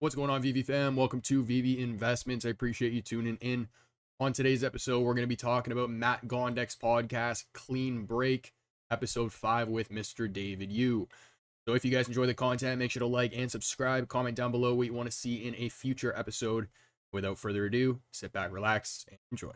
What's going on, VV fam? Welcome to VV Investments. I appreciate you tuning in. On today's episode, we're going to be talking about Matt Gondek's podcast, Clean Break, episode 5 with Mr. David Yu. So if you guys enjoy the content, make sure to like and subscribe. Comment down below what you want to see in a future episode. Without further ado, sit back, relax, and enjoy.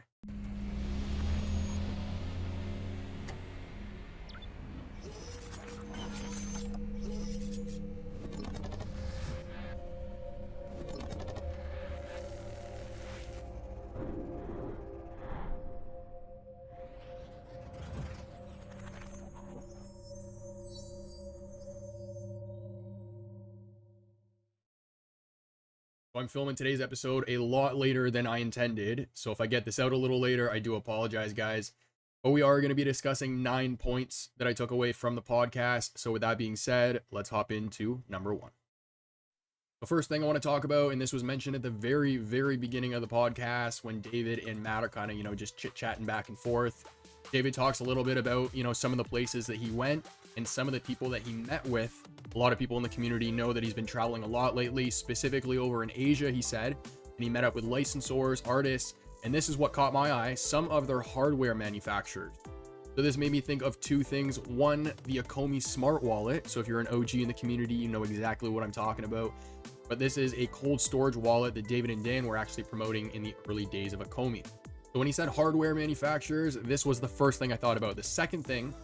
I'm filming today's episode a lot later than I intended, so if I get this out a little later, I do apologize, guys. But we are going to be discussing 9 points that I took away from the podcast. So with that being said, let's hop into number 1. The first thing I want to talk about, and this was mentioned at the very beginning of the podcast when David and Matt are kind of, just chit-chatting back and forth. David talks a little bit about, some of the places that he went and some of the people that he met with. A lot of people in the community know that he's been traveling a lot lately, specifically over in Asia, he said, and he met up with licensors, artists, and this is what caught my eye, some of their hardware manufacturers. So this made me think of 2 things. One, the ecomi smart wallet. So if you're an OG in the community, you know exactly what I'm talking about. But this is a cold storage wallet that David and Dan were actually promoting in the early days of ecomi. So when he said hardware manufacturers, this was the first thing I thought about. The second thing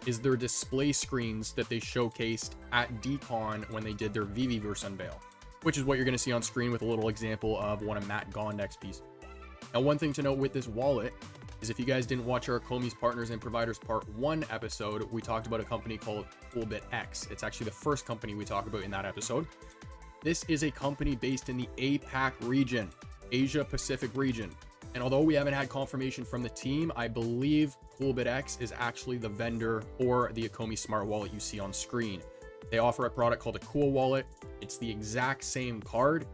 is their display screens that they showcased at Decon when they did their Viviverse unveil, which is what you're going to see on screen with a little example of one of Matt Gondek's pieces. Now, one thing to note with this wallet is if you guys didn't watch our Comey's Partners and Providers Part 1 episode, we talked about a company called CoolBitX. It's actually the first company we talk about in that episode. This is a company based in the APAC region, Asia Pacific region. And although we haven't had confirmation from the team, I believe CoolBitX is actually the vendor for the ecomi smart wallet you see on screen. They offer a product called a Cool Wallet. It's the exact same card,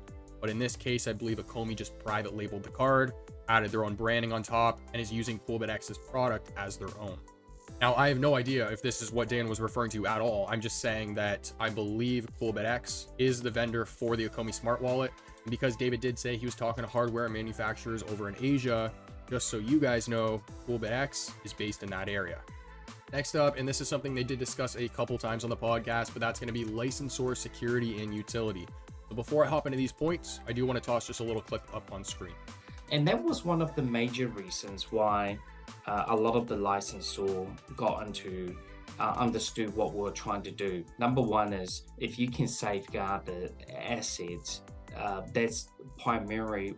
but in this case, I believe ecomi just private labeled the card, added their own branding on top, and is using CoolBitX's product as their own. Now, I have no idea if this is what Dan was referring to at all. I'm just saying that I believe CoolBitX is the vendor for the ecomi smart wallet. And because David did say he was talking to hardware manufacturers over in Asia, just so you guys know, CoolBitX is based in that area. Next up, and this is something they did discuss a couple times on the podcast, but that's going to be licensor security and utility. So before I hop into these points, I do want to toss just a little clip up on screen. And that was one of the major reasons why a lot of the licensor got into understood what we're trying to do. Number one is if you can safeguard the assets, that's primarily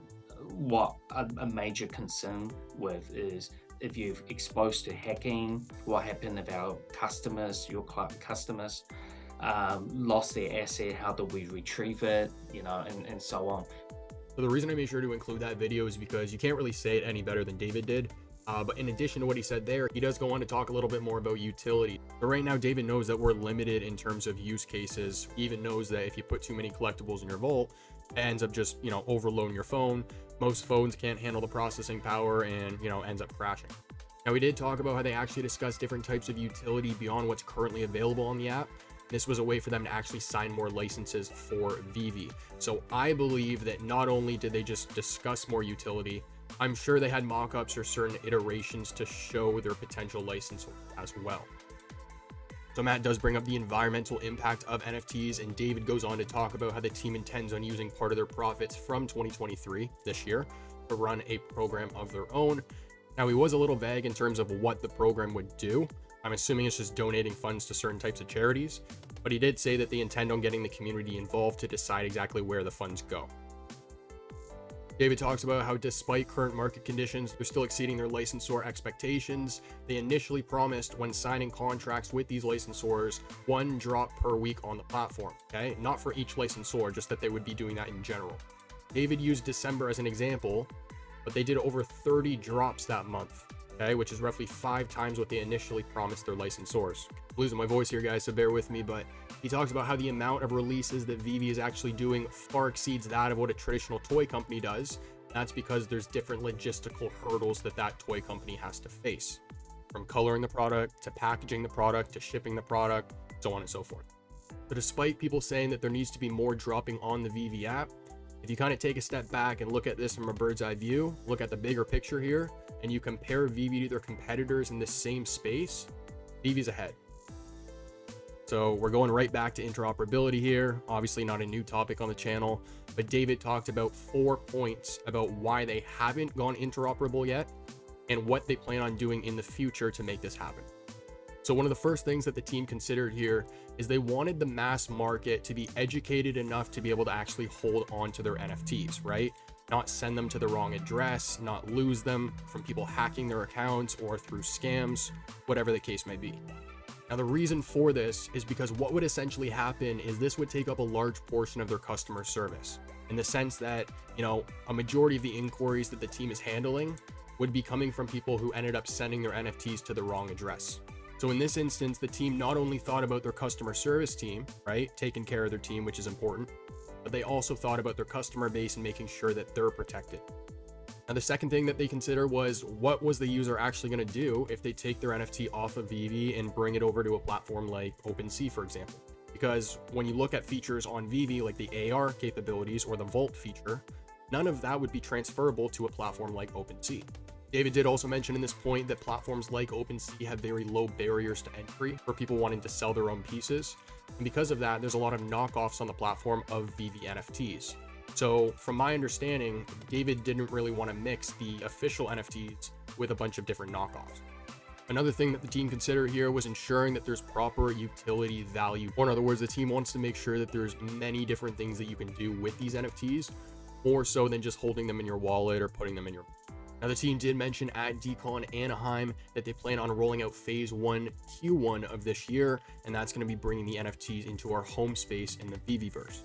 what a major concern with is if you're exposed to hacking, what happened if our customers, your customers, lost their asset, how do we retrieve it, and so on. So the reason I made sure to include that video is because you can't really say it any better than David did. But in addition to what he said there, he does go on to talk a little bit more about utility. But right now, David knows that we're limited in terms of use cases. He even knows that if you put too many collectibles in your vault, it ends up just, overloading your phone. Most phones can't handle the processing power and, ends up crashing. Now, we did talk about how they actually discussed different types of utility beyond what's currently available on the app. This was a way for them to actually sign more licenses for veve. So I believe that not only did they just discuss more utility, I'm sure they had mock-ups or certain iterations to show their potential license as well. So Matt does bring up the environmental impact of NFTs, and David goes on to talk about how the team intends on using part of their profits from 2023, this year, to run a program of their own. Now, he was a little vague in terms of what the program would do. I'm assuming it's just donating funds to certain types of charities, but he did say that they intend on getting the community involved to decide exactly where the funds go. David talks about how despite current market conditions, they're still exceeding their licensor expectations. They initially promised when signing contracts with these licensors, 1 drop per week on the platform, okay? Not for each licensor, just that they would be doing that in general. David used December as an example, but they did over 30 drops that month, okay? Which is roughly 5 times what they initially promised their licensors. I'm losing my voice here, guys, so bear with me, but he talks about how the amount of releases that veve is actually doing far exceeds that of what a traditional toy company does. That's because there's different logistical hurdles that toy company has to face, from coloring the product to packaging the product to shipping the product, so on and so forth. So despite people saying that there needs to be more dropping on the veve app, if you kind of take a step back and look at this from a bird's eye view, look at the bigger picture here, and you compare veve to their competitors in the same space, veve's ahead. So we're going right back to interoperability here. Obviously not a new topic on the channel, but David talked about 4 points about why they haven't gone interoperable yet and what they plan on doing in the future to make this happen. So one of the first things that the team considered here is they wanted the mass market to be educated enough to be able to actually hold on to their NFTs, right? Not send them to the wrong address, not lose them from people hacking their accounts or through scams, whatever the case may be. Now, the reason for this is because what would essentially happen is this would take up a large portion of their customer service, in the sense that, a majority of the inquiries that the team is handling would be coming from people who ended up sending their NFTs to the wrong address. So in this instance, the team not only thought about their customer service team, right, taking care of their team, which is important, but they also thought about their customer base and making sure that they're protected. Now, the second thing that they consider was, what was the user actually going to do if they take their NFT off of veve and bring it over to a platform like OpenSea, for example? Because when you look at features on veve, like the AR capabilities or the Vault feature, none of that would be transferable to a platform like OpenSea. David did also mention in this point that platforms like OpenSea have very low barriers to entry for people wanting to sell their own pieces. And because of that, there's a lot of knockoffs on the platform of veve NFTs. So from my understanding, David didn't really want to mix the official NFTs with a bunch of different knockoffs. Another thing that the team considered here was ensuring that there's proper utility value. Or in other words, the team wants to make sure that there's many different things that you can do with these NFTs, more so than just holding them in your wallet or putting them in your... Now, the team did mention at DCon Anaheim that they plan on rolling out phase 1 Q1 of this year, and that's going to be bringing the NFTs into our home space in the Veveverse.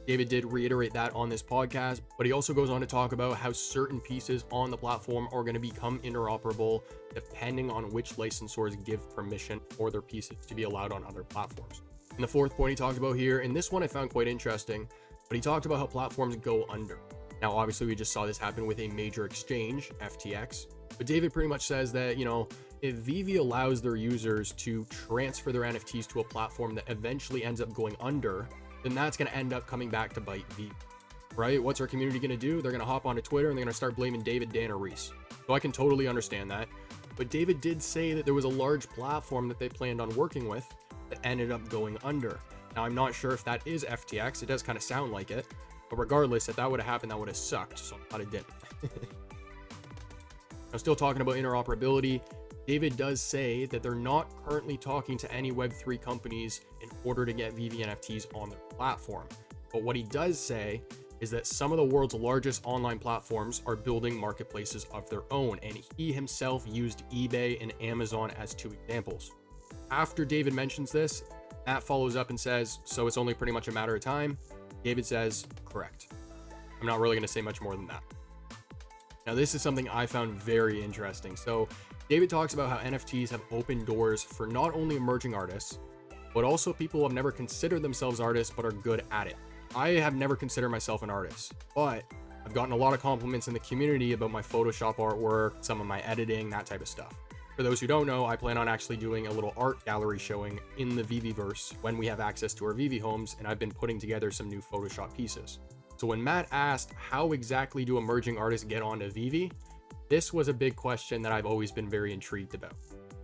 David did reiterate that on this podcast, but he also goes on to talk about how certain pieces on the platform are going to become interoperable depending on which licensors give permission for their pieces to be allowed on other platforms. And the fourth point he talked about here, and this one I found quite interesting, but he talked about how platforms go under. Now, obviously, we just saw this happen with a major exchange, FTX, but David pretty much says that, if veve allows their users to transfer their NFTs to a platform that eventually ends up going under, then that's going to end up coming back to bite veve, right? What's our community going to do? They're going to hop onto Twitter and they're going to start blaming David, Dan, or Reese. So I can totally understand that. But David did say that there was a large platform that they planned on working with that ended up going under. Now, I'm not sure if that is FTX. It does kind of sound like it. But regardless, if that would have happened, that would have sucked. So I'm glad it didn't. Now, still talking about interoperability, David does say that they're not currently talking to any Web3 companies in order to get veve NFTs on their platform. But what he does say is that some of the world's largest online platforms are building marketplaces of their own, and he himself used eBay and Amazon as 2 examples. After David mentions this, Matt follows up and says, so it's only pretty much a matter of time. David says, correct. I'm not really going to say much more than that. Now, this is something I found very interesting. So David talks about how NFTs have opened doors for not only emerging artists, but also people who have never considered themselves artists but are good at it. I have never considered myself an artist, but I've gotten a lot of compliments in the community about my Photoshop artwork, some of my editing, that type of stuff. For those who don't know, I plan on actually doing a little art gallery showing in the Veveverse when we have access to our veve homes, and I've been putting together some new Photoshop pieces. So when Matt asked, how exactly do emerging artists get onto veve? This was a big question that I've always been very intrigued about.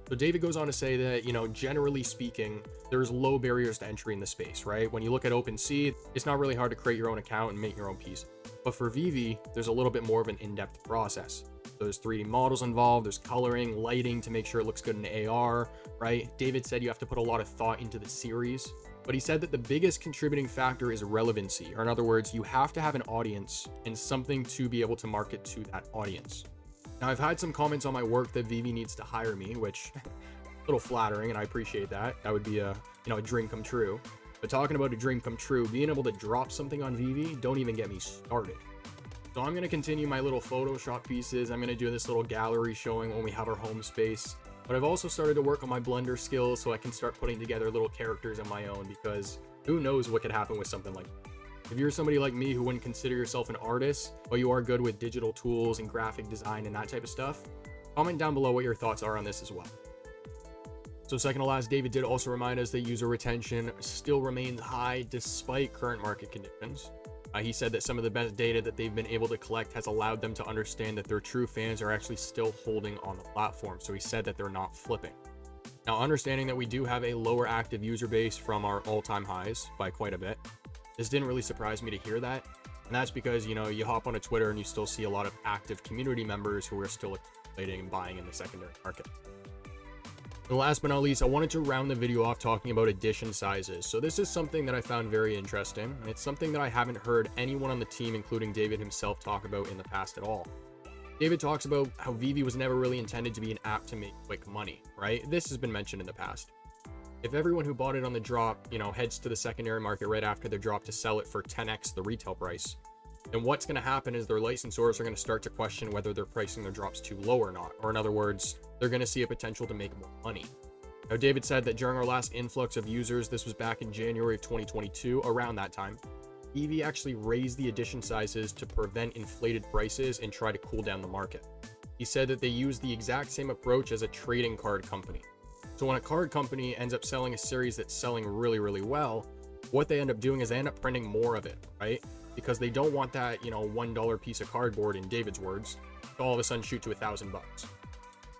So David goes on to say that, generally speaking, there's low barriers to entry in the space, right? When you look at OpenSea, it's not really hard to create your own account and make your own piece. But for veve, there's a little bit more of an in-depth process. There's 3D models involved, there's coloring, lighting to make sure it looks good in AR, right? David said you have to put a lot of thought into the series, but he said that the biggest contributing factor is relevancy, or in other words, you have to have an audience and something to be able to market to that audience. Now, I've had some comments on my work that veve needs to hire me, which a little flattering, and I appreciate that. That would be a dream come true. But talking about a dream come true, being able to drop something on veve, don't even get me started. So I'm going to continue my little Photoshop pieces. I'm going to do this little gallery showing when we have our home space. But I've also started to work on my Blender skills so I can start putting together little characters of my own, because who knows what could happen with something like that. If you're somebody like me who wouldn't consider yourself an artist, but you are good with digital tools and graphic design and that type of stuff, comment down below what your thoughts are on this as well. So second to last, David did also remind us that user retention still remains high despite current market conditions. He said that some of the best data that they've been able to collect has allowed them to understand that their true fans are actually still holding on the platform. So he said that they're not flipping. Now, understanding that we do have a lower active user base from our all-time highs by quite a bit, this didn't really surprise me to hear that. And that's because, you know, you hop onto Twitter and you still see a lot of active community members who are still accumulating and buying in the secondary market. And last but not least, I wanted to round the video off talking about edition sizes. So this is something that I found very interesting, and it's something that I haven't heard anyone on the team, including David himself, talk about in the past at all. David talks about how veve was never really intended to be an app to make quick money, right? This has been mentioned in the past. If everyone who bought it on the drop, you know, heads to the secondary market right after their drop to sell it for 10x the retail price, then what's going to happen is their licensors are going to start to question whether they're pricing their drops too low or not. Or in other words, they're going to see a potential to make more money. Now, David said that during our last influx of users, this was back in January of 2022, around that time, veve actually raised the edition sizes to prevent inflated prices and try to cool down the market. He said that they used the exact same approach as a trading card company. So when a card company ends up selling a series that's selling really, really well, what they end up doing is they end up printing more of it, right? Because they don't want that, you know, $1 piece of cardboard, in David's words, to all of a sudden shoot to $1,000.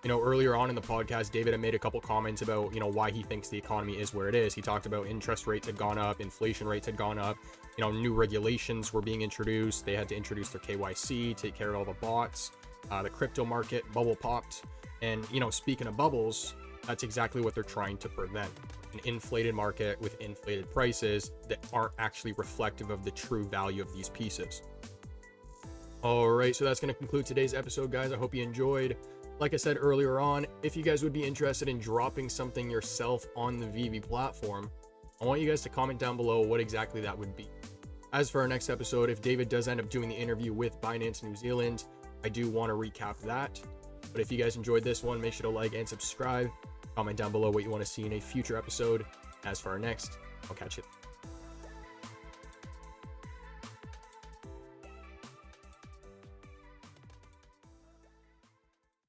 You know, earlier on in the podcast, David had made a couple comments about, you know, why he thinks the economy is where it is. He talked about interest rates had gone up, inflation rates had gone up, you know, new regulations were being introduced. They had to introduce their KYC, take care of all the bots, the crypto market bubble popped. And, you know, speaking of bubbles, that's exactly what they're trying to prevent. An inflated market with inflated prices that aren't actually reflective of the true value of these pieces. All right, so that's going to conclude today's episode, guys. I hope you enjoyed. Like I said earlier on, if you guys would be interested in dropping something yourself on the veve platform, I want you guys to comment down below what exactly that would be. As for our next episode, if David does end up doing the interview with Binance New Zealand, I do want to recap that. But if you guys enjoyed this one, make sure to like and subscribe. Comment down below what you want to see in a future episode. As for our next, I'll catch you.